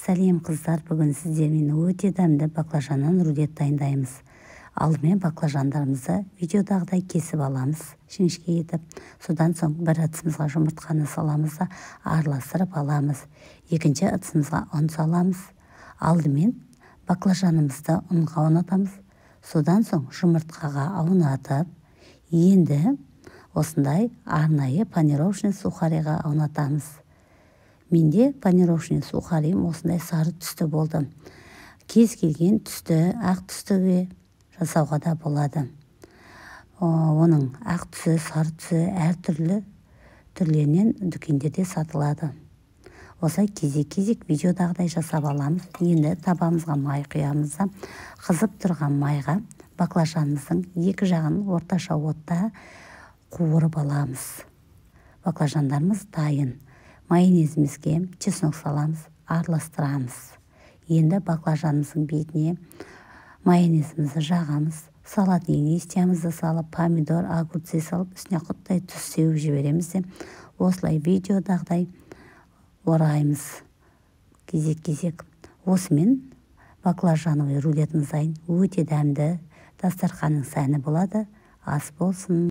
Сәлем қыздар, бүгін сіздермен өте дәмді баклажаннан рулет дайындаймыз. Алдымен баклажандарымызды видеодағыдай кесіп аламыз, жіңішке етіп. Содан соң бір ыдысымызға жұмыртқаны саламыз да араластырып аламыз. Екінші ыдысымызға ұн саламыз. Алдымен баклажанымызды ұнға аунатамыз. Содан соң жұмыртқаға аунатып, енді осындай арнайы панировочный сухариға аунатамыз. Менде панировочный сухарим осындай сары түсті болды. Кез келген түсті, ақ түстіге жасауға да болады. Оның ақ түсі, сары түсі әртүрлі түрлерінен дүкендерде сатылады. Осылай кезек-кезек видеодағыдай жасап аламыз. Енді табамызға май құямыз да, қызып тұрған майға баклажанымыздың екі жағын орташа отта қуырып аламыз. Баклажандарымыз дайын. Майонезімізге чеснок саламыз, араластырамыз. Енді баклажанымыздың бетіне майонезімізді жағамыз. Салатный листьямызды салып, помидор, огурцы салып, үстіне құттай тұз сеуіп жібереміз де, осылай видеодағыдай ораймыз кезек-кезек. Осымен баклажановый рулетіміз дайын. Өте дәмді, дастарханның сәні болады. Ас болсын.